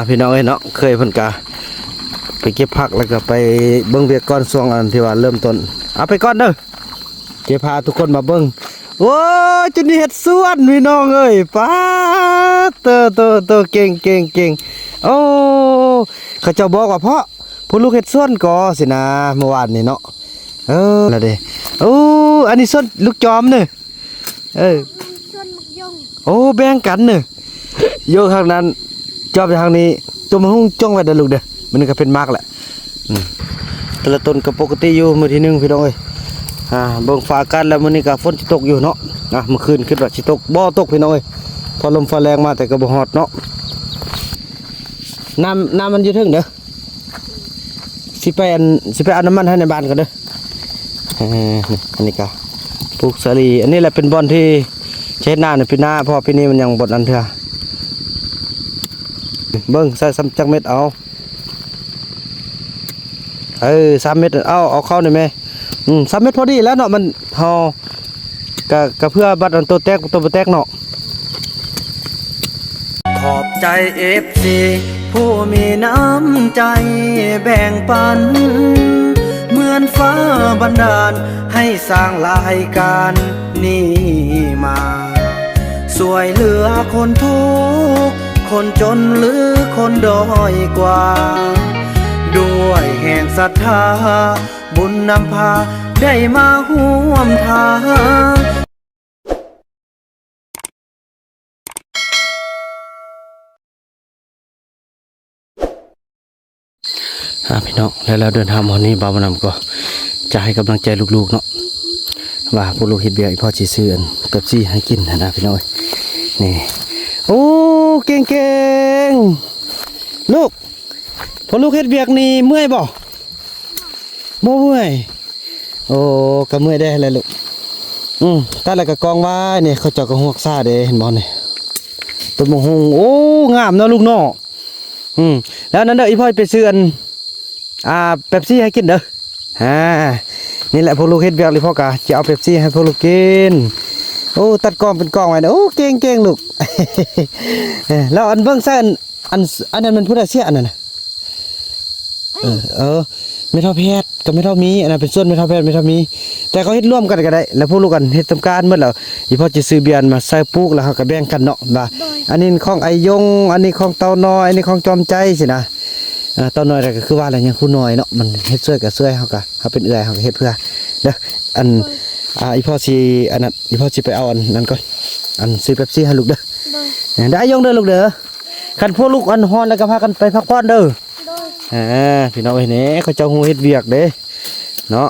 พี่น้องเอ้ยเนาะเคยเพิ่นกะไปเก็บผักแล้วก็ไปเบิ่งเวียกก่อนช่วงอันที่ว่าเริ่มต้นเอาไปก่อนเด้อเก็บพาทุกคนมาเบิ่งโอ้ยจุนี่เฮ็ดสวนพี่น้องเอ้ยป้าเตอเก่งโอ้เขาเจ้าบอกว่าเพราะผู้ลูกเฮ็ดสวนก่อสินะเมื่อวานนี่เนาะแล้วเด้โอ้อันนี้สวนลูกจอมเด้อสวนมักยงโอ้แบ่งกันเด้อโยกทางนั้นจอบทางนี้ตัวมันหุ้งจ้องไว้เด้อลูกเด้อมันก็เป็นมากแหละแต่ละต้นก็ปกติอยู่มื้อที่1พี่น้องเอ้ยเบิ่งฟ้ากันแล้วมื้อนี้ก็ฝนสิตกอยู่เนาะเมื่อคืนคิดว่าสิตกบ่ตกพี่น้องเอ้ยพอลมฟ้าแรงมาแต่ก็บ่ฮอดเนาะน้ำมันอยู่ถึงเด้อสิไปเอาน้ำมันให้ในบ้านก่อนเด้ออันนี้ก็ปลูกสาลีอันนี้แหละเป็นบอนที่ใช้หน้าปีหน้าเพราะปีนี้มันยังบดอันเถอะเบิ้งใส่ซ้ำจักเม็ดเอา3 เม็ดเอาเข้าหน่อยไหม3 เม็ดพอดีแล้วเนาะมันเฮากะเพื่อบัดอันตัวแตกเนาะขอบใจ FC ผู้มีน้ำใจแบ่งปันเหมือนฟ้าบันดาลให้สร้างรายการนี้มาสวยเหลือคนทุกข์คนจนหรือคนด้อยกว่าด้วยแห่งศรัทธาบุญนำพาได้มาห่วมทางพี่น้องแล้วเดินทางวันนี้บ่าวนำก็จะให้กำลังใจลูกๆเนาะว่าพวกลูกเฮ็ดเบียร์พ่อจีซื้อเป๊ปซี่ให้กินนะพี่น้องนี่โอ้เก่งลูกพอลูกเฮ็ดเบียร์นี่เมื่อยบ่เมื่อยโอ้ก็เมื่อยได้เลยลูกตาแล้วก็กองไว้นี่เขาเจาะกระหวกซ่าเด้เห็นบ่นี่ต้นมะฮุงโอ้งามเนาะลูกเนาะแล้วนั้นเด้ออีพ่อไปซื้อเป๊ปซี่ให้กินเด้อนี่แหละพวกลูกเฮ็ดเบียร์เลยพ่อกะจะเอาเป๊ปซี่ให้พวกลูกกินโอ้ตัดกองเป็นกองไว้นะโอ้เก่งลูกแล้วอันเบิ่งใส่อันนั้นมันพูดอะไรเสียอันนั้นน่ะไม่เท่าแพทย์กับไม่เท่ามีอันนั้นเป็นส่วนไม่เท่าแพทย์ไม่เท่ามีแต่เขาเฮ็ดร่วมกันก็ได้แล้วพวกลูกกันเฮ็ดทำการหมดแล้วอีพ่อจะซื้อเบียร์มาใส่ปลูกแล้วเขาก็แบ่งกันเนาะว่าอันนี้ของไอยงอันนี้ของเต่าน้อยอันนี้ของจอมใจสินะเต่าน้อยก็คือว่าอะไรยังคู่น้อยเนาะมันเฮ็ดช่วยกับช่วยเขาก็เขาเป็นเอื้อยเขาก็เฮ็ดเพื่อเด้ออันอีพ่อสิอันนั้นอีพ่อสิไปเอาอันนั้นก่อนอันซื้อเป๊ปซี่ให้ลูกเด้อได้ยงเด้อลูกเด้อคันพวกลูกอันฮ้อนแล้วก็พากันไปพักผ่อนเด้อพี่น้องเอ้ยเนี่ยเขาเจ้าหูเฮ็ดเวียกเด้เนาะ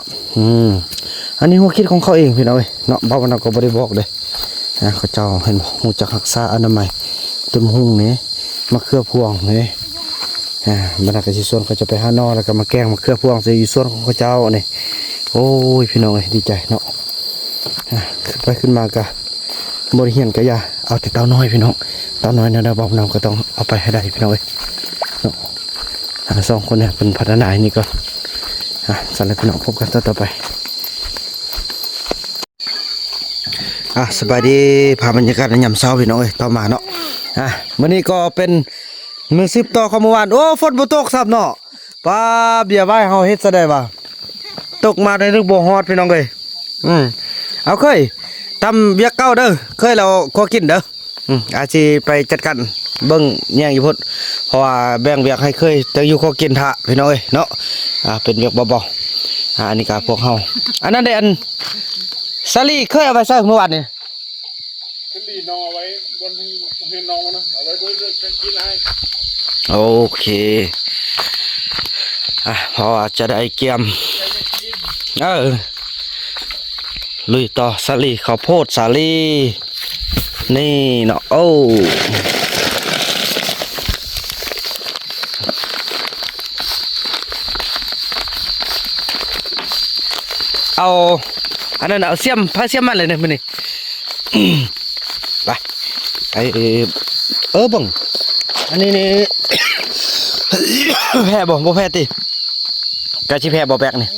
อันนี้หัวคิดของเขาเองพี่น้องเอ้ยเนาะบ่าวมันก็บ่ได้บอกเด้เขาเจ้าเห็นหูจักรักษาอนามัยต้นหุ่งนี่มะเขือพวงนี่มันก็สิส่วนเขาจะไปหานอแล้วก็มาแกงมะเขือพวงสิอยู่ส่วนของเขาเจ้านี่โอ้ยพี่น้องเอ้ยดีใจเนาะขึ้นมาก็บ่ได้เฮียนก็อย่าเอาแต่เต่าน้อยพี่น้องเต่าน้อยเนี่ยบ่าวนำก็ต้องเอาไปให้ได้พี่น้องเอ้ยสองคนเนี่ยเป็นพัฒนาอันนี้ก่อนสำหรับพี่น้องพบกันต่อไปสบายดีพาบรรยากาศในยามเช้าพี่น้องเอ้ยต่อมาเนาะมื้อนี้ก็เป็นมื้อ10ต่อของเมื่อวานโอ้ฝนบ่ตกซับเนาะป้าเบียร์ไว้เฮาเฮ็ดซะได้บ่ตกมาได้นึกบ่ฮอดพี่น้องเอ้ยเอาเคยทำเบียร์เก่าเด้อเคยเราขอกินเด้ออาสิไปจัดการเบิ่งแย่งอยู่พุ่นเพราะว่าแบ่งเวียกให้เคยจะอยู่ขอกินทะพี่น้องเอ้ยเนาะเป็นเวียกเบาๆอันนี้ก็พวกเฮาอันนั้นได้อันซาลี่เคยเอาไปใส่เมื่อวานนี่ซาลี่นอไว้บนเห็นนองนะเอาไว้ด้วยกินให้โอเคเพราะว่าจะได้เกี่ยมลุยต่อซาลี่ข้าวโพดซาลี่นี่เนาะโอ้เอาอันนั้นเอาเสียมพาเสียมมาเลยเนี่ยมันนี่ไปบังอันนี้นี่ แพ้บ่แพ้ติกะชิแพ้บ่แบกนี่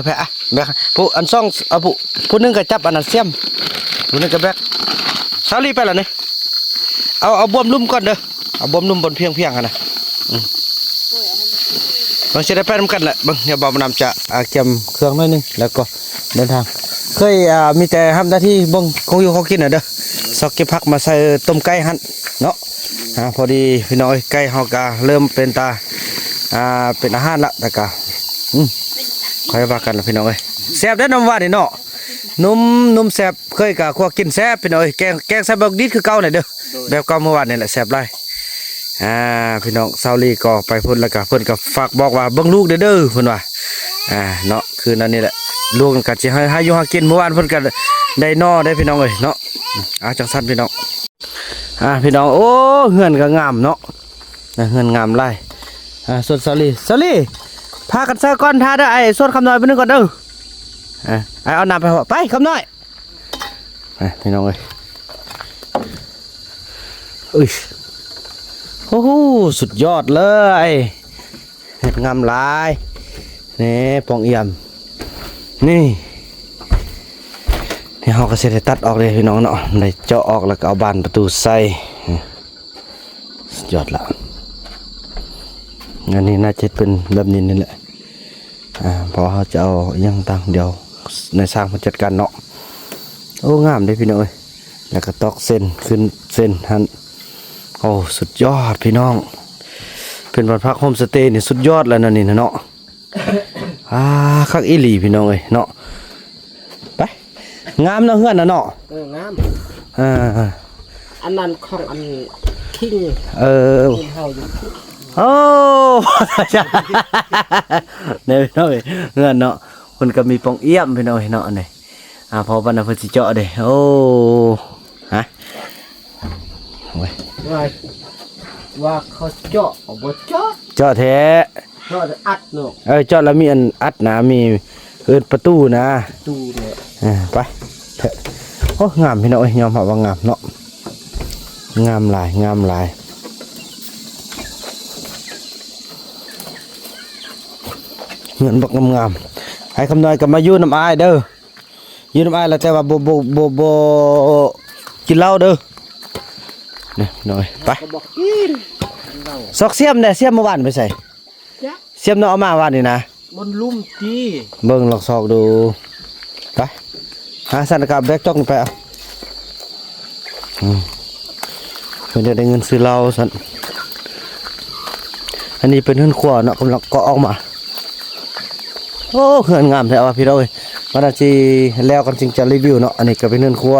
แพ้แบกผู้อันซ่องเอาผู้นึงก็จับอันนั้นเสียมผู้นึงก็แบกซาลีไปแล้วนี่ เอาบวมลุ่มก่อนเด้อเอาบวมลุ่มบนเพียงกันนะบางเสได้ไปนำกันแหละบางเดี๋ยวบ่าวนำจะเก็บเครื่องหน่อยนึงแล้วก็เดินทางเคยมีแต่ทำหน้าที่บ่งคงอยู่เขากินน่ะเด้อซอกเก็บผักมาใส่ต้มไก่หั่นเนาะพอดีพี่น้องไก่เฮาก็เริ่มเป็นตาเป็นอาหารละแต่ก็ค่อยว่ากันละพี่น้องเอ้ยแซ่บได้น้ำหวานนี่เนาะนุ่มแซ่บเคยกะคั่วกินแซ่บพี่น้องเอ้ยแกงใส่บักดิดคือเก่าน่ะเด้อแบบเก่าเมื่อวานนี่แหละแซ่บหลายพี่น้องซาวลีก็ไปพุ่นแล้วก็เพิ่นก็ฝากบอกว่าเบิ่งลูกเด้อเพิ่นว่าเนาะคือนั่นนี่แหละลูกก็สิให้อยู่หากินเมื่อวานเพิ่นก็ได้นอได้พี่น้องเอ้ยเนาะจังซั่นพี่น้องพี่น้องโอ้เฮือนก็งามเนาะเฮือนงามหลายส่วนซาวลีพากันเซอก่อนท่าเด้อไอ้ส่วนคำน้อยไปนึงก่อนเด้อไอ้เอาน้ำไปคำน้อยพี่น้องเอ้ยโอ้โหสุดยอดเลยเห็ดงามหลายนี่ปองเอี่ยมนี่เขาก็เสร็จตัดออกเลยพี่น้องเนาะได้เจาะออกแล้วก็เอาบานประตูใส่สุดยอดละอันนี้น่าจะเป็นแบบนี้นี่แหละพอเขาจะเอายังต่างเดียวในสร้างมาจัดการเนาะโอ้งามเลยพี่น้องเอ้ยแล้วก็ตอกเส้นขึ้นเส้นหันโอ้สุดยอดพี่น้องเป็นบ้านพักโฮมสเตย์นี่สุดยอดแล้วนะนี่นะเนาะคักอีหลีพี่น้องเอ้ยเนาะไปงามเนาะเฮือนนะเนาะงามอันนั้นของอันคิงเฮาอยู่โอ้เนี่ยพี่น้องเฮือนเนาะคนก็มีปองเอี้ยมพี่น้องเนาะนี่พอวันนั้นเพิ่นสิเจาะเด้โอ้ฮะว่าเขาเจาะบ่เจาะแท้เจาะอัดเนาะเจาะแล้วมีอันอัดนะมีประตูนะตู้เนี่ยไปเถอะโอ้งามพี่น้องยอมรับว่างามเนาะงามหลายเงินบักงามให้คำน้อยกับมาอยู่น้ำอายเด้ออยู่น้ำอายแล้วแต่ว่าโบกินเหล้าเด้อเนี่ยหน่อยไปซอกเสียมเนี่ยเสียมเมื่อวานไปใส่เสียมเนาะเอามาวันนี้นะบนลุ่มจีเบิ่งลองซอกดูไปหาสันกับแบกจ้องไปเอาเพิ่นจะได้เงินซื้อเหล้าสันอันนี้เป็นเฮือนครัวเนาะกำลังเกาะออกมาโอ้เฮือนงามแท้ว่ะพี่น้องเอ้ยวันอาทิตย์แล้วกันจริงจะรีวิวเนาะอันนี้ก็เป็นเฮือนครัว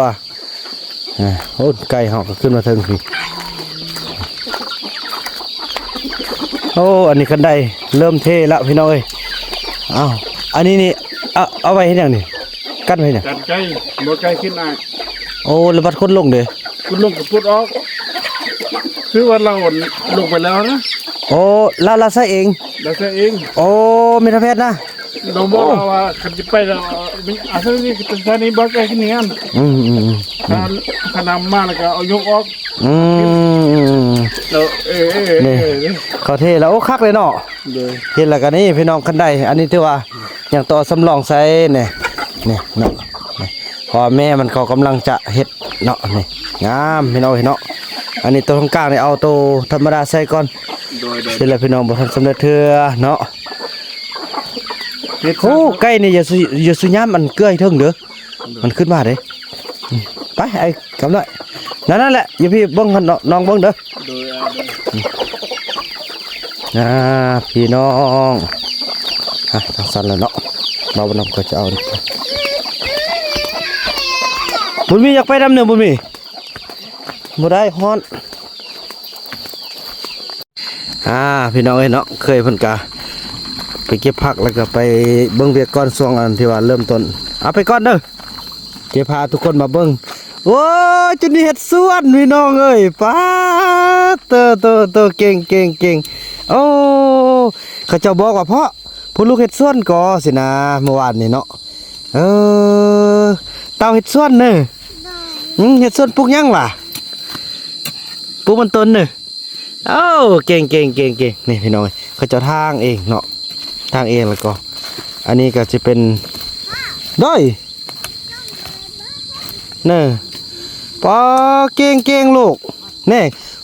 โอ้ไก่เฮาก็ขึ้นมาถึงพี่โอ้อันนี้กันได้เริ่มเทแล้วพี่น้องเอ้ยอันนี้นี่เอาไว้เฮ็ดหยังนี่กั้นไว้เนี่ยกันไก่บ่ไก่ขึ้นอายโอ้แล้วบัดคนลงเด้คุณลงกับพุดออกคือว่าเราลงไปแล้วนะโอ้เราใส่เองเราใส่เองโอ้เมทาเพชรนะเราบอกว่าคันจะไปเราอาศัยนี่เป็นสถานีบ่ไก่ขึ้นนี่อันขนำมาแล้วก็เอายกออกแล้วเขาเทแล้วโอ้คักเลยเนาะเห็นแล้วกันนี่พี่น้องคันใดอันนี้ถือว่าอย่างต่อสำรองใส่เนี่ยเนาะพอแม่มันเขากำลังจะเฮ็ดเนาะนี่งามพี่น้องเนาะอันนี้ตัวตรงกลางนี่เอาตัวธรรมดาใส่ก่อนเสร็จแล้วพี่น้องบ่ทันสำเร็จเทื่อเนาะโอ้ไก่นี่อย่าสุยามมันเกลือเทิงเด้อมันขึ้นมาเด้ไปไอ้กำลังนั่นแหละอย่าพี่เบิ่งน้องเบิ่งเด้อพี่น้องทางสั่นแล้วเนาะเราบ่นำก็จะเอาบุญมีอยากไปดำเนินบุญมีบ่ได้ฮ้อนพี่น้องเอ้ยเนาะเคยเพิ่นกะไปเก็บผักแล้วก็ไปเบิ่งเวียกก่อนช่วงอันที่ว่าเริ่มต้นเอาไปก่อนเด้อเก็บพาทุกคนมาเบิ่งโอ้ยจุดนี้เฮ็ดสวนพี่น้องเอ้ยป้าเตอเก่งโอ้เขาเจ้าบอกว่าเพราะผู้ลูกเฮ็ดสวนก่อสินะเมื่อวานนี่เนาะเต้าเฮ็ดสวนเด้อเฮ็ดสวนปลูกหยังวะปลูกมันต้นเด้อโอ้เก่งนี่พี่น้องเขาเจ้าทางเองเนาะทางเองแล้วก็อันนี้ก็จะเป็นด้อยเน่ปอเก่งลูก แน่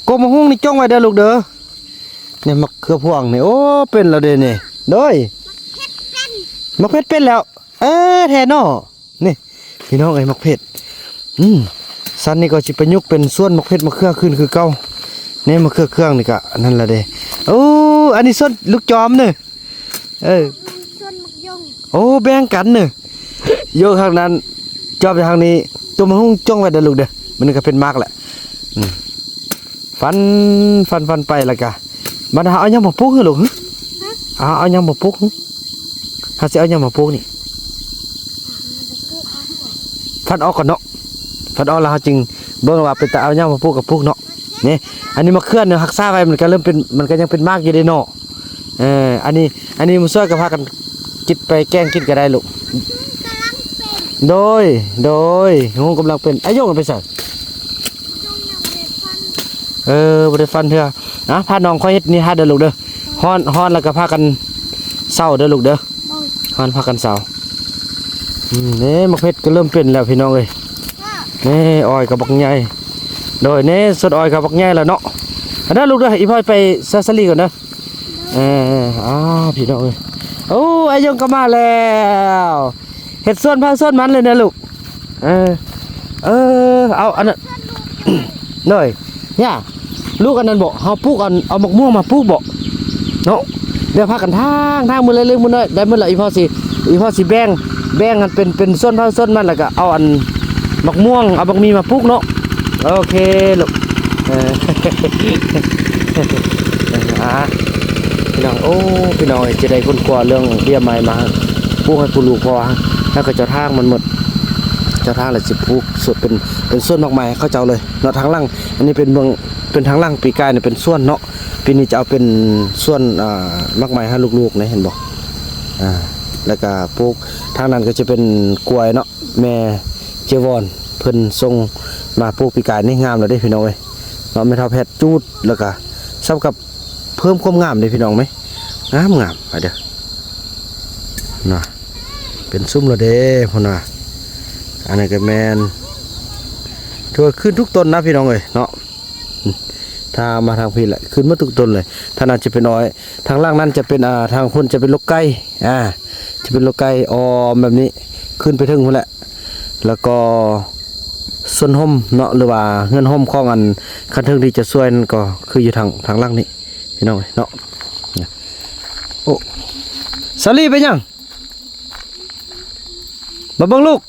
กบมะฮุ่งนี่จ้องไว้เด้อลูกเด้อเนี่ยมะเขือพวงนี่โอ้เป็นแล้วเด้นี่โดยมะเขือเป็นแล้วแท้เนาะนี่พี่น้องเอ้ยมะเขือสันนี่ก็สิประยุกต์เป็นส่วนมะเขือมะเขือขึ้นคือเก่านี่มะเขือเครื่องนี่ก็นั่นล่ะเด้โอ้อันนี้ส่วนลูกจอมเด้อส่วนมักยง โอ้แบ่งกันเด้อโยกทางนั้นจอบไปทางนี้ตัวมะฮุ่งจ้องไว้เด้อลูกเด้อมันก็เป็นมากแหละฟันไปแล้วก็มันเอายังมาปลูกเหรอลูกเอายังมาปลูกหาสิเอายังมาปลูกนี่ฟันออกก่อนเนาะฟันออกแล้วจริงเบิ่งว่าเป็นตาเอายังมาปลูกกับปลูกเนาะนี่อันนี้มาเคลื่อนเนี่ยหักซ่าไว้มันก็เริ่มเป็นมันก็ยังเป็นมากอยู่ได้เนาะอันนี้มันช่วยกับพากันจิตไปแกล้งกินก็ได้ลูกโดยงูกำลังเป็นไอ้โยงไปใส่ ยงยังเด็ดฟัน บ่ได้ฟันเถอะนะพาน้องค่อยเฮ็ดนี่ฮะเด้อลูกเด้อฮ้อนแล้วก็พากันเศร้าเด้อลูกเด้อฮ้อนพากันเศร้านี่มะเขือก็เริ่มเป็นแล้วพี่น้องเอ้ยนี่อ้อยกับบักใหญ่โดยนี่สดอ้อยกับบักใหญ่แล้วเนาะอันนั้นลูกเด้ออีพ่อยไปซาซาลีก่อนเด้อพี่น้องเอ้ยโอ้ไอ้ยงก็มาแล้วเฮ็ดส่วนพักส่วนมันเลยนะลูกเอาอันนั้นหน่อยเนี่ยลูกอันนั้นบอกเฮาปลูกเอามะม่วงมาปลูกบอกเนาะเดี๋ยวพากันทางมื้อเลยมื้อน้อยได้มื้อละอีพ่อสิแบ่งกันเป็นส่วนพักส่วนมันแล้วก็เอาอันมะม่วงเอาบักมีมาปลูกเนาะโอเคลูกพี่น้องโอ้พี่น้องจะได้คนกลัวเรื่องเบี้ยไม้มาปลูกให้ผู้ลูกพอแล้วก็เจ้าทางมันหมดเจ้าทางเลยสิปลูกสุดเป็นส่วนมากมายเขาเจ้าเลยเนาะทางล่างอันนี้เป็นทางล่างปีกายเนี่ยเป็นส่วนเนาะปีนี้จะเอาเป็นส่วนมากมายให้ลูกๆนะเห็นบอกแล้วก็ปลูกทางนั้นก็จะเป็นกล้วยเนาะแม่เจวอนเพิ่นทรงมาปลูกปีกายนี่งามเลยได้พี่น้องเอ้ยเนาะไม่เท่าแพทย์จูดแล้วก็ซ้ำกับเพิ่มความงามเลยพี่น้องไหมงามไปเด้อน่ะเป็นซุ้มและเด้พ่อน่ะอันนี้ก็แมนถือว่าขึ้นทุกต้นนะพี่น้องเอ้ยเนาะถ้ามาทางพี่แหละขึ้นมาทุกต้นเลยทางนั้นจะเป็นน้อยทางล่างนั้นจะเป็นทางคนจะเป็นลูกไก่จะเป็นลูกไก่ออมแบบนี้ขึ้นไปถึงพุ่นแหละแล้วก็ส่วนห่มเนาะหรือว่าเงินห่มของอันคันเทิงที่จะช่วยนั่นก็คืออยู่ทางล่างนี้พี่น้องเนาะโอ้สาลีไปยังมาเบิ่งลูก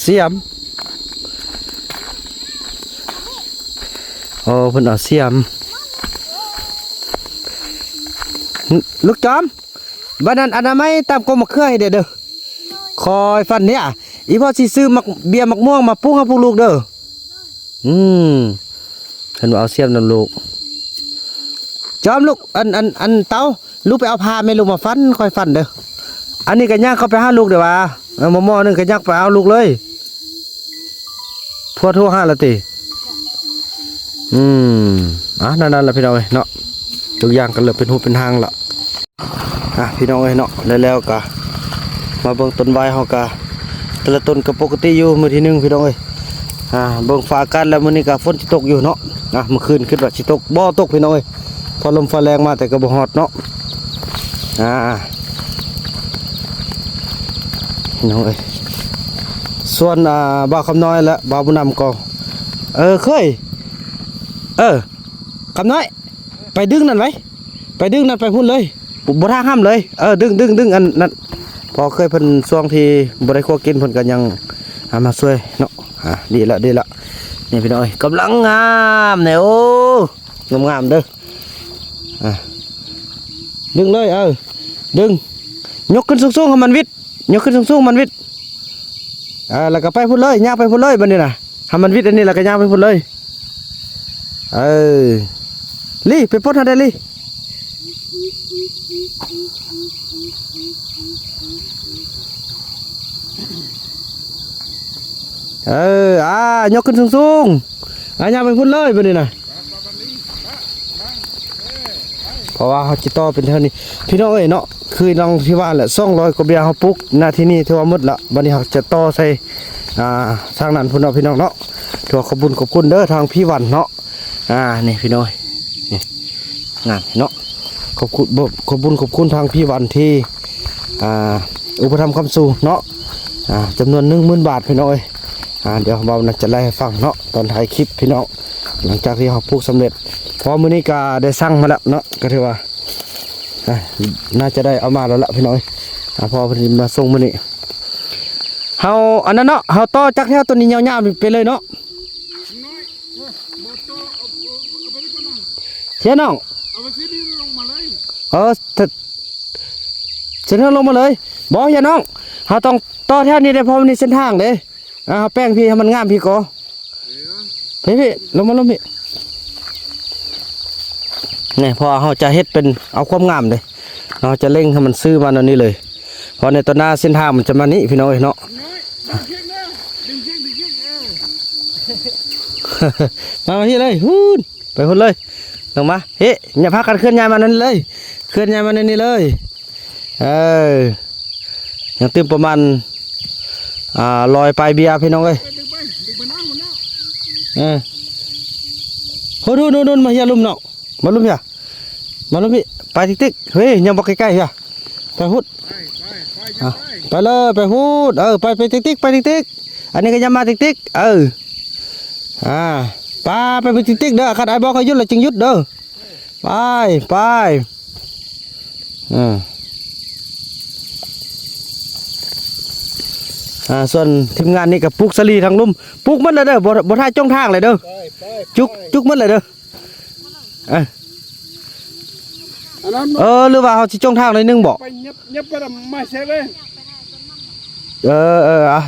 เสียมโอ้เพิ่นเอาเสียมลูกจอมบ้านนั้นอนามัยตามกรมมะเขือให้เด้อคอยฟันเนี่ยอีพ่อสิซื้อเบียร์มักม่วงมาปลูกให้พวกลูกเด้อเพิ่นว่าเอาเสียมนั่นลูกจอมลูกอันเต้าลูกไปเอาผ้าแม่ลูกมาฟันค่อยฟันเด้ออันนี้ก็ย่างเข้าไปหาลูกเด้อว่าเอาหม้อนึงก็ย่างไปเอาลูกเลยพวดทั่วห้าละตินั่นล่ะพี่น้องเอ้ยเนาะทุกอย่างก็เริ่มเป็นหูเป็นทางละพี่น้องเอ้ยเนาะแล้วก็มาเบิ่งต้นไม้เฮาก็แต่ละต้นก็ปกติอยู่มื้อที่1พี่น้องเอ้ยเบิ่งฟ้าอากาศแล้วมื้อนี้ก็ฝนสิตกอยู่เนาะเมื่อคืนคิดว่าสิตกบ่ตกพี่น้องเอ้ยพอลมฟ้าแรงมาแต่ก็บ่ฮอดเนาะพี่น้องเอ้ยส่วนบ่าวคำน้อยและบ่าวบุญนำก็เคยคำน้อยไปดึงนั่นไว้ไปดึงนั่นไปพุ่นเลยบ่ท่าห้ามเลยดึงอันนั้นพอเคยเพิ่นช่วงที่บ่ได้คั่วกินเพิ่นก็ยังมาช่วยเนาะดีละนี่พี่น้อยกำลังงามเนี่ยโอ้งามเด้อดึงเลยดึงยกขึ้นสูงๆให้มันวิดยกขึ้นสูงๆมันวิดแล้วก็ไปพุ่นเลยย่างไปพุ่นเลยบัดนี้น่ะให้มันวิดอันนี้แล้วก็ย่างไปพุ่นเลยลี่ไปปลดให้ได้ลี่ยกขึ้นสูงๆย่างไปพุ่นเลยบัดนี้น่ะเพราะว่าเขาจิตต่อเป็นเท่านี้พี่น้องเอ้ยเนาะคือน้องที่ว่าแหละ200กว่าเบียร์เขาปลูกหน้าที่นี่ถือว่าหมดละบัดนี้เขาจะต่อใส่ทางนั้นพุ่นเนาะพี่น้องเนาะ ถือว่าขอบคุณเด้อทางพี่วันเนาะนี่พี่น้อยนี่งานเนาะขอบคุณทางพี่วันที่อุปถัมภ์คำสู่เนาะจำนวน 10,000 บาทพี่น้อยเดี๋ยวเราจะไล่ให้ฟังเนาะตอนถ่ายคลิปพี่น้องหลังจากที่เขาปลูกสำเร็จพอมื้อนี้ก็ได้สั่งมาแล้วเนาะก็ถือว่าน่าจะได้เอามาแล้วละพี่น้อยพอเพิ่นมาส่งมื้อนี้เฮาอันนั้นเนาะเฮาต่อจากแถวตัวนี้ยาวๆไปเลยเนาะเสียน้อง เอาไปซื้อนี่ลงมาเลย เส้นทางลงมาเลยบ่อย่าน้องเฮาต้องต่อแถวนี้ได้เพราะมันนี่เส้นทางเด้แป้งพี่ให้มันงามพี่ก่อพี่ลงมาพี่นี่พอเฮาจะเฮ็ดเป็นเอาความงามเลยเราจะเร่งให้มันซื้อมาตอนนี้เลยเพราะในตอนหน้าเส้นทางมันจะมานี้พี่น้องเนาะมาที่เลยฮู้ไปคนเลยลงมาเฮ้ยอย่าพากันเคลื่อนย้ายมานั่นเลยเคลื่อนย้ายมานั่นนี่เลยยังตื่นประมาณลอยปลายเบียร์พี่น้องเอ้ยโหดูมาเฮียลุ่มเนาะมาลุ่มเฮียมาลุ่มพี่ไปติ๊กเฮ้ยยังบอกใกล้ๆเฮียไปหุดไปเลยไปหุดไปติ๊กไปติ๊กอันนี้ก็ยังมาติ๊กไปติ๊กเด้อขัดไอ้บอกเขาหยุดเลยจึงหยุดเด้อไปส่วนทีมงานนี่กับปลูกสลีทางลุ่มปลูกมันเลยเด้อบ่ท่าจ้องทางเลยเด้อจุกมันเลยเด้อหรือว่าเขาสิจ้องทางเลยนึงบอกไปยับไปไม่เสร็จเลย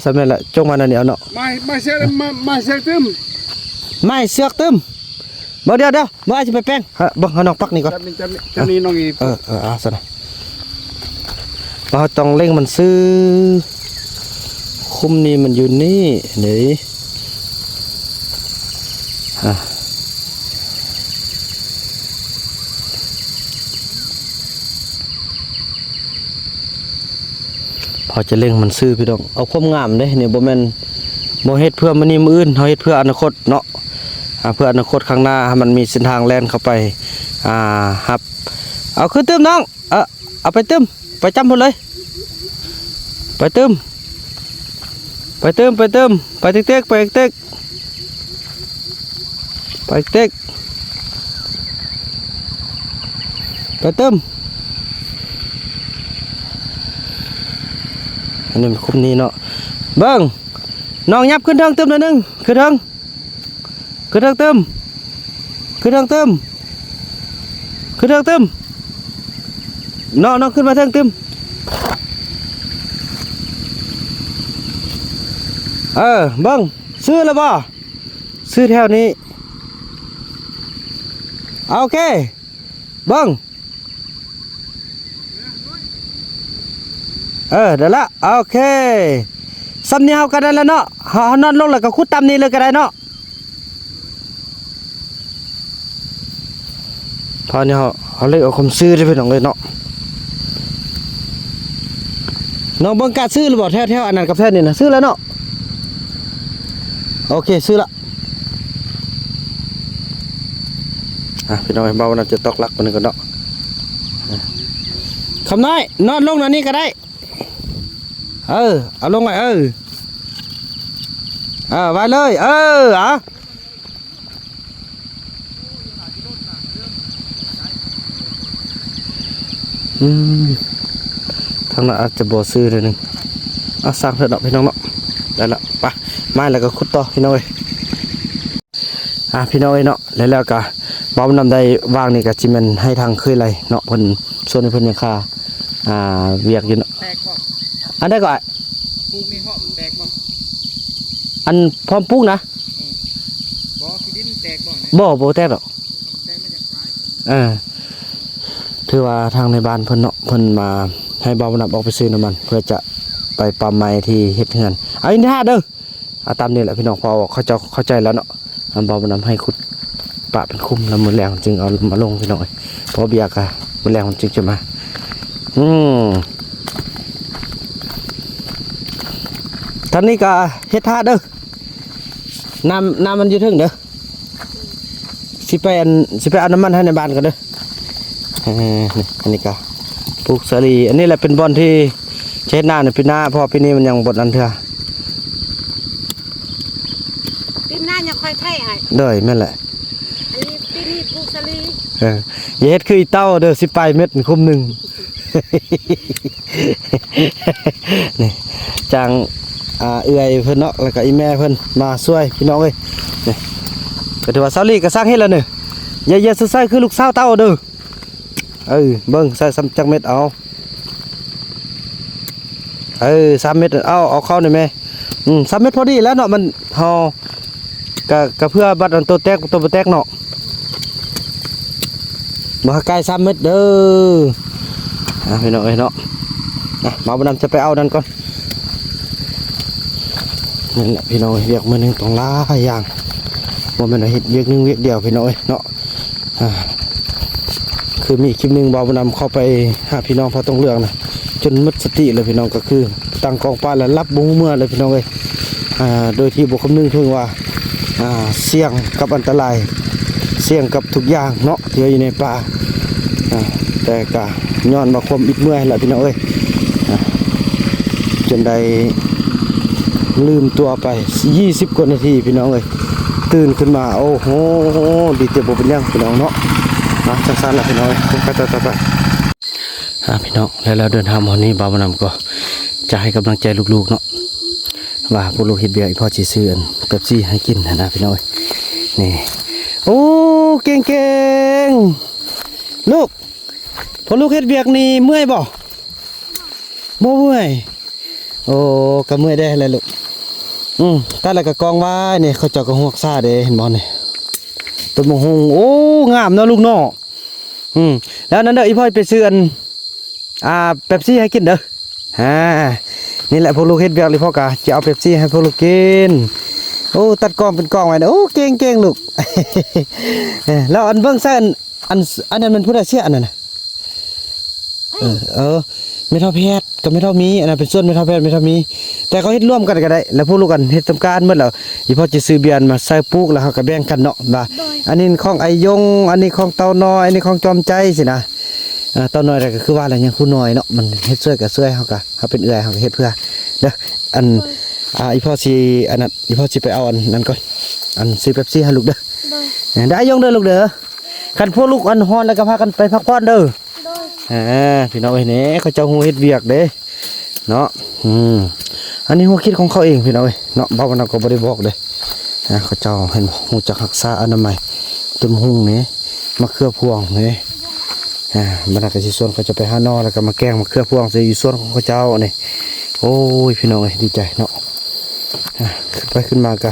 สำเร็จละจ้องมานั่นเดียวเนาะไม่เสร็จไม่เสร็จตึมไม่เสือกตึมบ่เดี๋ยวบ่อาจจะไปแป้งบังเอาน้องปักนี่ก่อนจะนี่น้องอีสนะเราต้องเร่งมันซื้อคุมนี่มันอยู่นี่พอจะเร่งมันซื้อพี่น้องเอาความงามเด้เนี่ยบ่แม่นบ่เฮ็ดเพื่อมันนี่มื้ออื่นเฮาเฮ็ดเพื่ออนาคตเนาะเพื่ออนาคตข้างหน้ามันมีเส้นทางแล่นเข้าไปครับเอาขึ้นเติมน้องเอาไปเติมไปจำหมดเลยไปเติมไปติ๊กไปเติมไปเติมอันนี้มันคุมนี้เนาะเบิ้งน้องยับขึ้นทางเติมหน่อยนึงขึ้นทางเติมน้องขึ้นมาทางเติมเบิ้งซื้อแล้วบ่ซื้อแถวนี้โอเคเบิ้งเดี๋ยวละโอเคสำเนียงกันได้แล้วเนาะเขานอนลงแล้วก็คุดตามนี้เลยก็ได้เนาะพอเนี่ยเขาเลยเอาคำซื้อได้ไปหน่อยเลยเนาะน้องเบิ้งการซื้อหรือบ่แถวอันนั้นกับแถวนี้นะซื้อแล้วเนาะโอเคซื้อละพี่น้องเบาน่าจะตอกลักคนนึงก็เนาะคำน้อยนอนลงนั่นนี่ก็ได้เอาลงไปไว้เลยทางนั้นอาจจะบ่ซื้อเลยนึงสั่งเถอะเนาะพี่น้องเนาะได้ละไปไม้แล้วก็ขุดต่อพี่น้องพี่น้องเนาะแล้วก็บ่นำได้วางนี่ก็จิมันให้ทางเคยไรเนาะเพิ่นส่วนเพิ่นยังค่าเวียกอยู่เนาะแตกบ่อันได้ก็ปลูกนี่หอมแตกบ่อันพร้อมปลูกนะบ่คือดินแตกบ่บ่แตกหรอกแตกมาจากปลายถือว่าทางในบ้านเพิ่นเนาะเพิ่นมาให้บ่นำออกไปซื้อน้ำมันเพื่อจะไปปั๊มไม้ที่เฮ็ดเฮือนเอาอินท่าเด้อตามนี้แหละพี่น้องพอเขาจะเข้าใจแล้วเนาะบ่นำให้ขุดปะเป็นคุ้มแล้วมื้อแรงจึงเอามาลงพี่น้องเพราะเบียร์ก็มื้อแรงจึงจะมาท่านนี้ก็เฮ็ดท่าเด้อ น้ำมันอยู่ถึงเด้อสิไปเอาน้ำมันให้ในบ้านก่อนเด้อนี่อันนี้ก็ปลูกสาลีอันนี้แหละเป็นบอนที่ใช้หน้าเนี่ยปีหน้าเพอปีนี้มันยังบดอันเถอะ ปีหน้ายังค่อยไทยให้ เด้อแม่นแหละ อันนี้ปีนี้ปลูกสลี อย่าเฮ็ดคืออีเต้าเด้อสิไปเม็ดคุมหนึ่ง นี่จังเอื้อยเพิ่นเนาะแล้วก็อีแม่เพิ่นมาช่วยพี่น้องเอ้ยนี่ก็ถือว่าเซาลี่ก็สร้างเฮ็ดแล้วนี่อย่าใส่คือลูกสาวเต้าเด้อเบิ่งใส่ซ้ำจักเม็ดเอา3 เม็ดเอาเข้าหน่อยแม่3 เม็ดพอดีแล้วเนาะมันเฮาก็เพื่อบัดอันตัวแตกตัวบ่แตกเนาะบ่ใกล้3 เม็ดเด้อพี่น้องเอ้ยเนาะมาบ่นำจะไปเอานั่นก่อนนี่แหละพี่น้องเรียกมื้อนึงต้องหลายอย่างบ่แม่นว่าเฮ็ดเวียกนึงเวียกเดียวพี่น้องเอ้ยเนาะคือมีคลิปนึงบ่นำเข้าไปหาพี่น้องพอต้องเรื่องนะจนหมดสติเลยพี่น้องก็คือตั้งกองปลาแล้วรับบุ้งเมื่อเลยพี่น้องเอ้ยโดยที่บ่คำนึงถึงว่าเสี่ยงกับอันตรายเสี่ยงกับทุกอย่างเนาะที่อยู่ในป่าแต่ก็ย้อนมาความอิดเมื่อยแหละพี่น้องเอ้ยจนได้ลืมตัวไป20 กว่านาทีพี่น้องเอ้ยตื่นขึ้นมาโอ้โหดีเจ็บบ่เป็นยังพี่น้องเนาะสั้นๆแล้วพี่น้องผมก็ต่อไปพี่น้องแล้วเดินทางวันนี้บ่าวนำก็จะให้กำลังใจลูกๆเนาะว่าพวกลูกเฮ็ดเบียร์พ่อสิซื้ออันเป๊ปซี่ให้กินนะพี่น้องนี่โอ้เก่งๆลูกพอลูกเฮ็ดเบียร์นี่เมื่อยบ่เมื่อยโอ้ก็เมื่อยได้แหละลูกแต่ละก็กองไว้นี่เขาเจ้าก็ฮวกซ่าเด้เห็นบ่นี่ต้นมะฮุงโอ้งามเนาะลูกเนาะแล้วนั้นเด้ออีพ่อไปซื้ออันเป๊ปซี่ให้กินเด้อนี่แหละพวกลูกเฮ็ดเบียร์เลยพ่อกะจะเอาเป๊ปซี่ให้พวกลูกกินโอ้ตัดกองเป็นกองไว้นะโอ้เก่งๆลูก แล้วอันเบิ่งซ่อันนั้นมันผู้ใดเสียอันนั้นน่ะไม่เท่าแพทย์ก็ไม่เท่ามีอันนั้นเป็นส่วนไม่เท่าแพทย์ไม่เท่ามีแต่เขาเฮ็ดร่วมกันก็ได้แล้วพวกลูกกันเฮ็ดทำการหมดแล้วอีพ่อจะซื้อเบียร์มาใส่ปลูกแล้วเฮาก็แบ่งกันเนาะว่าอันนี้ของไอยงอันนี้ของเต่าน้อยอันนี้ของจอมใจสินะเต่าน้อยก็คือว่าอะไรยังผู้น้อยเนาะมันเฮ็ดช่วยก็ช่วยเฮาก็เฮาเป็นเอื้อยเฮาก็เฮ็ดเพื่อเด้ออันอีพ่อสิอันนั้นอีพ่อสิไปเอาอันนั้นก่อนอันซื้อเป๊ปซี่ให้ลูกเด้อได้ยงเด้อลูกเด้อคันพวกลูกอันฮ้อนแล้วก็พากันไปพักผ่อนเด้อพี่น้องเอ้ยนี่เขาเจ้าฮู้เฮ็ดเวียกเด้เนาะอันนี้หัวคิดของเขาเองพี่น้องเอ้ยเนาะบ่าวนาก็บ่ได้บอกเด้เขาเจ้าเห็นฮู้จักรักษาอนามัยต้นหุ่งนี่มะเขือพวงนี่มันก็สิส่วนเขาจะไปหานอแล้วก็มาแกงมะเขือพวงใส่อยู่ส่วนของเขาเจ้านี่โอ้ยพี่น้องเอ้ยดีใจเนาะขึ้นมาก็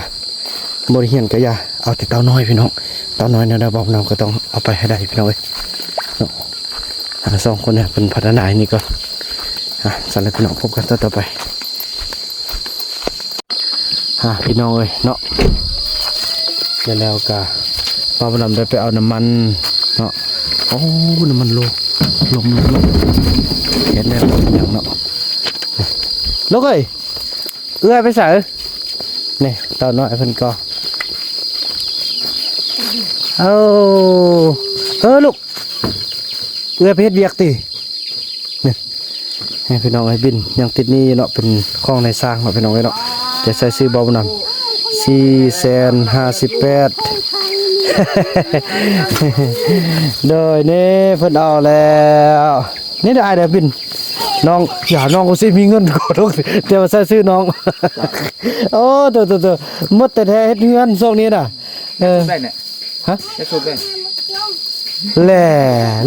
บ่ได้เฮียนก็อย่าเอาแต่เต่าน้อยพี่น้องเต่าน้อยเนี่ยบ่าวนำก็ต้องเอาไปให้ได้พี่น้องเอ้ย2 คนเนี่ยเป็นพัฒนาอันนี้ก่อนสั่นแล้วพี่น้องพบกันต่อไปพี่น้องเอ้ยเนาะแล้วก็ป้าบนำได้ไปเอาน้ำมันเนาะโอ้น้ำมันลมเห็นได้อย่างเนาะลูกเอ้ยเอื้อยไปใส่นี่ตอนน้อยเพิ่นก็ลูกเอื้อยไปเฮ็ดเวียกตินี่ให้พี่น้องไอ้บินยังติดนี่เนาะเป็นคลองในสร้างเนาะพี่น้องไอ้เนาะจะใส่ซื้อเบาหนัง458โดยนี่เพิ่นเอาแล้วนี่ได้เด้อบินน้องอย่าน้องก็สิมีเงินขอโทษแต่ว่าใส่ซื้อน้องโอ้ตัวหมดแต่แท้เฮ็ดเงินช่วงนี้น่ะได้เนี่ยฮะจะสุดเลย แหล่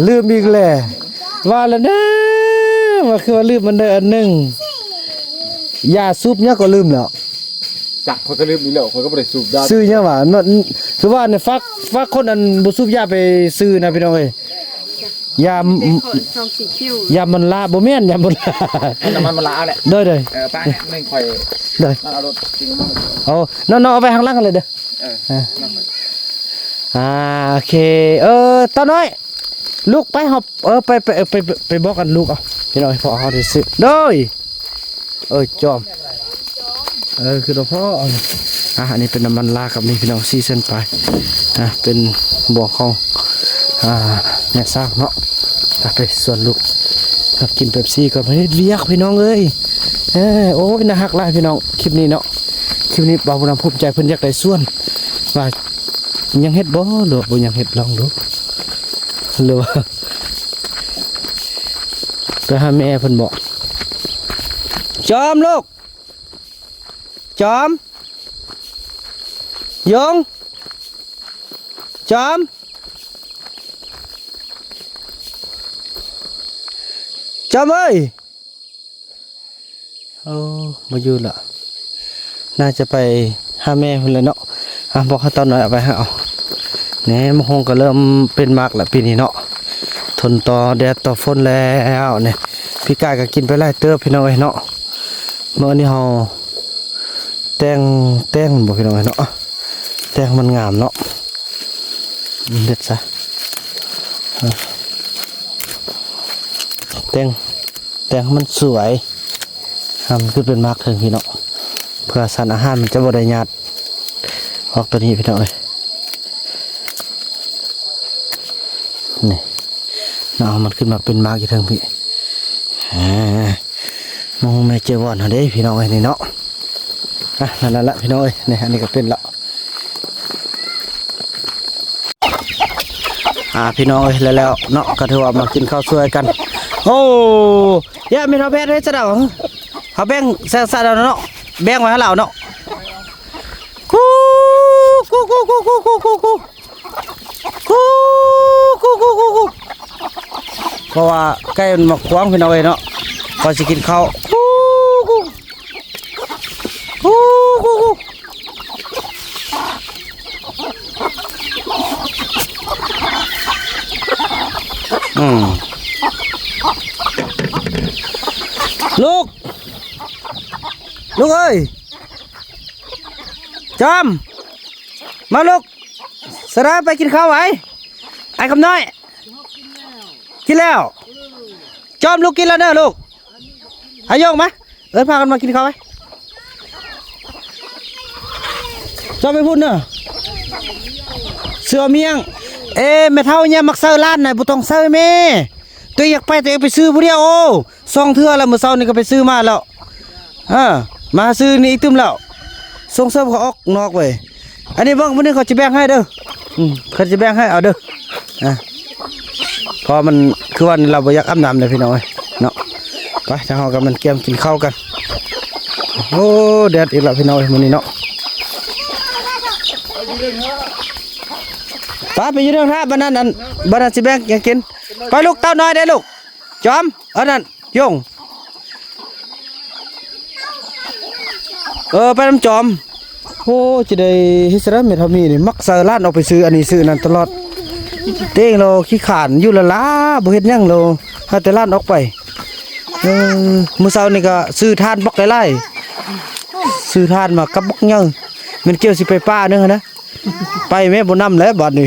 ลืมอีกแหล่ว่าแล้วนะว่าคือว่าลืมมันได้อันนึงยาซุปเนี่ยก็ลืมแล้วจักเขาก็ลืมอีกแล้วเขาก็บ่ได้สูบยาซื้อเนี่ยว่าคือว่าเนี่ยฟักคนอันบ่ซุปยาไปซื้อนะพี่น้องเอ้ยยามันลาบ่แม่นยามันลาน้ำมันลาแหละเด้อป้าเนี่ย1ข่อยเด้อเอารถจริงมั้งน้องเอาไปข้างล่างกันเลยเด้อโอเคตาน้อยลูกไปหอบไปบอกกันลูกเอาพี่น้องพ่อเขาได้ซื้อโดยจอมคือพ่อ อันนี้เป็นน้ำมันลากับนี่พี่น้อง4เส้นไปเป็นบ่วงของแม่สร้างเนาะไปส่วนลูกกินเป๊ปซี่ก่อนไม่ได้เรียกพี่น้องเอ้ยโอ้ยน่าฮักหลายพี่น้องคลิปนี้เนาะคลิปนี้บ่าวบุญนำภูมิใจเพิ่นอยากได้ส่วนว่ายังเฮ็ดบ่หรือบ่ยังเฮ็ดลองดูหรือว่าไปหาแม่เพิ่นบอกจอมลูกจอมยงจอมจอมเอ้ยมาอยู่ละน่าจะไปหาแม่เพิ่นเลยเนาะบอกเขาตอนหน่อยเอาไปหาเอาเนี่ยมะฮงก็เริ่มเป็นมากละปีนี้เนาะทนต่อแดดต่อฝนแล้วเนี่ยพี่กายก็กินไปไล่เติบพี่น้องเนาะเมื่อนี้เฮาแต่งบอกพี่น้องเนาะแต่งมันงามเนาะเด็ดซะแต่งมันสวยทำขึ้นเป็นมากถึงพี่น้องเพื่อสารอาหารมันจะบริญาตออกตัวนี้พี่น้องเลยนี่เนาะมันขึ้นมาเป็นมากอยู่ถึงพี่มองไม่เจอวันเด้พี่น้องเลยนี่เนาะนั่นละพี่น้องเอ้ยนี่อันนี้ก็เป็นละพี่น้องเอ้ยแล้วเนาะก็ถือว่ามากินข้าวสวยกันโอ้ยไม่ทำแพทย์ให้จะได้หรอเขาแบ่งแซ่ๆแล้วเนาะแบ่งไว้ให้เราเนาะกูเพราะว่าใกล้มันมาคว้างพี่น้องเอ้ยเนาะก่อนจะกินข้าวลูกเอ้ยจอมมาลูกสระไปกินข้าวไว้ไอ้คำน้อยกินแล้วจอมลูกกินแล้วเด้อลูกหายงมาพากันมากินข้าวไว้จอมไปพูดเนอะเสือเมียงไม่เท่าเนี่ยมักเซอร์ล้านไหนบุตรเซอร์เมตัวอยากไปตัวไปซื้อผู้เดียวโอ้2 เทื่อแล้วเมื่อเช้านี่ก็ไปซื้อมาแล้วมาซื้อนี่ตึมแล้วส่งเสริมเขาออกนอกเว้ยอันนี้บ้างวันนี้เขาจะแบ่งให้เด้อเขาจะแบ่งให้เอาเด้อพอมันคือวันเราอยากอาบน้ำเลยพี่น้องเนาะไปทางเรากับมันเกี่ยมกินข้าวกันโอ้แดดอีกแล้วพี่น้องวันนี้เนาะไปอยู่เรื่องท่าบ้านนั้นสิแบ่งยังกินไปลูกเต้าน้อยได้ลูกจอมนั่นยงไปน้ำจอมโอ้จะได้ฮิสระเมทามีนี่มักเซอร์ล้านออกไปซื้ออันนี้ซื้อนั่นตลอดเต้งเราขี้ขานอยู่ละล้าบ่เฮ็ดหยังเราหาแต่ล้านออกไปมื้อเช้านี่ก็ซื้อทานบักไล่ซื้อทานมากับบักเยอะมันเกี่ยวสิไปป้านึงนะไปแม่บ่นำแล้วบัดนี้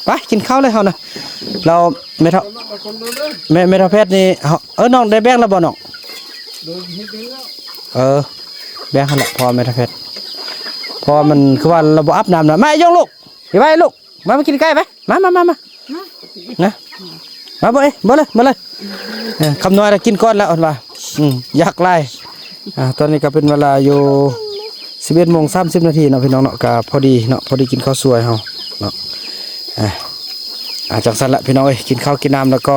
ไปกินข้าวเลยเฮานะเราไม่เท่าแพทย์นี่น้องได้แบ่งแล้วบ่น้องแบ่งหั่นละพอไม่เท่าแพทย์พอมันคือว่าเราบ่อาบน้ำนะมายงลูกไปลูกมากินไก่ไปมานะมาบ่เลยคำน้อยกินก้อนแล้วว่าอยากไล่ตอนนี้ก็เป็นเวลาอยู่11:30 นาทีเนาะพี่น้องเนาะก็พอดีเนาะพอดีกินข้าวสวยเฮาเนาะจังซั่นละพี่น้องเอ้ยกินข้าวกินน้ำแล้วก็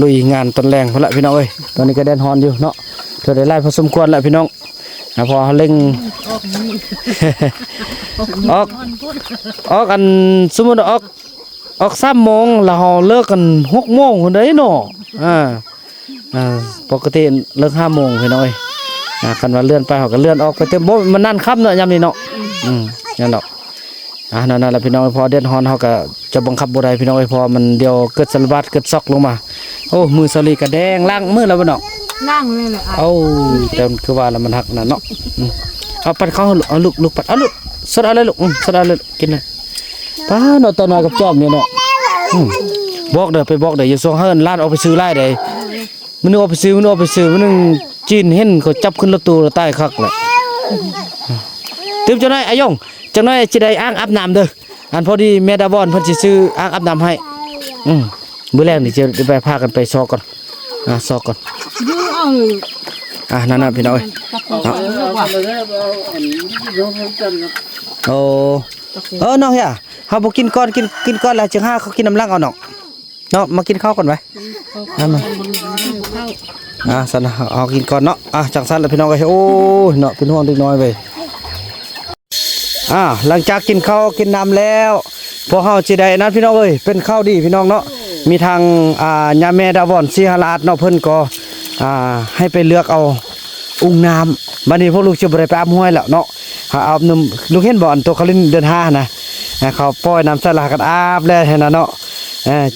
ลุยงานตอนแรงพุ่นละพี่น้องเอ้ยตอนนี้ก็แดนฮอนอยู่เนาะเธอได้ไล่พอสมควรละพี่น้องพอเร่งออกอันสมมุติออก3 โมงแล้วเฮาเลิกกัน6 โมงพุ่นเด้เนาะปกติเลิก5 โมงพี่น้องเอ้ยคันว่าเลื่อนไปเฮาก็เลื่อนออกไปเต็มบ่มันนั่นค่ำเนาะยามนี้เนาะนั่นดอกนั่นแหละพี่น้องพอเดินฮอนเขาก็จะบังคับบ่ได้พี่น้องพอมันเดียวเกิดสารบัดเกิดซอกลงมาโอ้มือสลีกระแดงล่างมือแล้วบ่เนาะ ล่างเลยแหละเอาแต่คือว่าแล้วมันหักน่ะเนาะเอาปัดเขาเอาลูกปัดเอาลูกสดเอาเลยลูกสดเอาเลยกินเลยป้าเนาะตอนน้อยกับจอมเนี่ยเนาะบอกเด้อไปบอกเด้ออย่าส่งเฮินล้านออกไปซื้อไล่เด้มื้อนึงออกไปซื้อมื้อนึง จีนเห็นเขาจับขึ้นรถตู้แล้วใต้คักแหละตึมจังน้อยอายงจังน้อยสิได้อ่างอาบน้ำเด้ออันพอดีแม่ดาบอนเพิ่นสิซื้ออ่างอาบน้ำให้มื้อแรกนี่จะไปพากันไปซอกก่อนซอกก่อนนั่นน่ะพี่น้อยโอ้น้องเฮียเฮาบ่กินก่อนกินก่อนแล้วจังหาเขากินน้ำลังเอาเนาะมากินข้าวก่อนไว้มาสันเอากินก่อนเนาะจังสันแล้วพี่น้องก็โอ้ยเนาะเป็นห่วงเด็กน้อยไปหลังจากกินข้าวกินน้ำแล้วพวกเฮาสิได้นั้นพี่น้องเอ้ยเป็นข้าวดีพี่น้องเนาะมีทางญาแม่ดาวอนสีหราชเนาะเพิ่นก็ให้ไปเลือกเอาอุ้งน้ำบัดนี้พวกลูกจะบ่ได้ไปอาบห้วยแล้วเนาะเอาน้ำลูกเห็นบ่อนตัวเขาเล่นเดิน5นะเขาปล่อยน้ำสลากันอาบแล้วเห็นน่ะเนาะ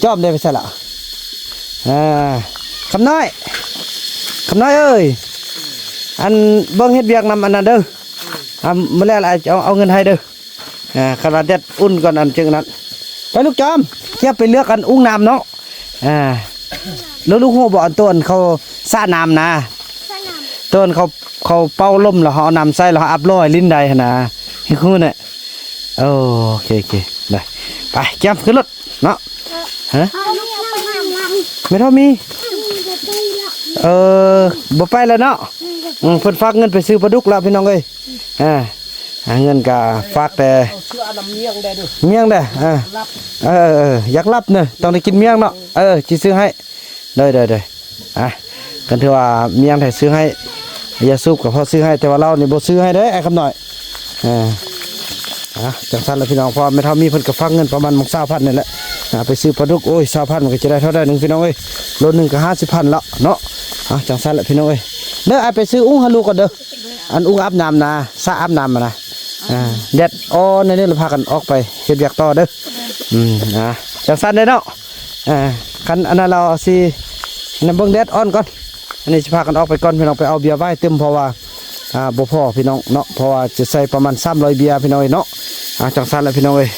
จอมได้ไปซะละคำน้อยเอ้ยอันเบิ่งเฮ็ดเวียกนำอันนั้นเด้อมื้อแรกเอาเงินให้เด้อขนาดเด็ดอุ่นก่อนอันจึงนั้นไปลูกจอมเทียบไปเลือกกันอุ้งน้ำเนาะแล้วลูกโหบ่อันต้นเขาสระน้ำนะต้นเขาเป่าลมแล้วเขาเอาน้ำใส่แล้วเขาอับลอยลิ้นใดนะเห็นคู่เนี่ยโอเคได้ไปแก้มขึ้นรถเนาะไม่เท่ามีบ่ไปแล้วเนาะเพิ่นฝากเงินไปซื้อปลาดุกแล้วพี่น้องเอ้ยเงินก็ฝากแต่เมี่ยงได้อยากรับเนอะต้องได้กินเมี่ยงเนาะสิซื้อให้ได้กันถือว่าเมี่ยงได้ซื้อให้อย่าซุปก็พอซื้อให้แต่ว่าเรานี่บ่ซื้อให้เด้อไอ้คำหน่อยจังซั่นแล้วพี่น้องพอไม่เท่ามีเพิ่นก็ฝากเงินประมาณ20,000นี่แหละไปซื้อปลาดุกโอ้ย20,000มันก็จะได้เท่าได้นึงพี่น้องเอ้ยโลนึงก็50,000แล้วเนาะจังซั่นแหละพี่น้องเอ้ยเด้อไปซื้ออุ้งให้ลูกก่อนเด้ออันอุ้งอาบน้ำนะสระอาบน้ำนะแดดในนี้เราพากันออกไปเฮ็ดเวียกต่อเด้อจังซั่นได้เนาะคันอันนั้นเราสินำเบิ่งแดดอ่อนก่อนอันนี้สิพากันออกไปก่อนพี่น้องไปเอาเบียร์ไว้เต็มเพราะว่าบ่พอพี่น้องเนาะเพราะว่าจะใส่ประมาณ300เบียร์พี่น้องเนาะจังซั่นแหละพี่น้องเอ้ย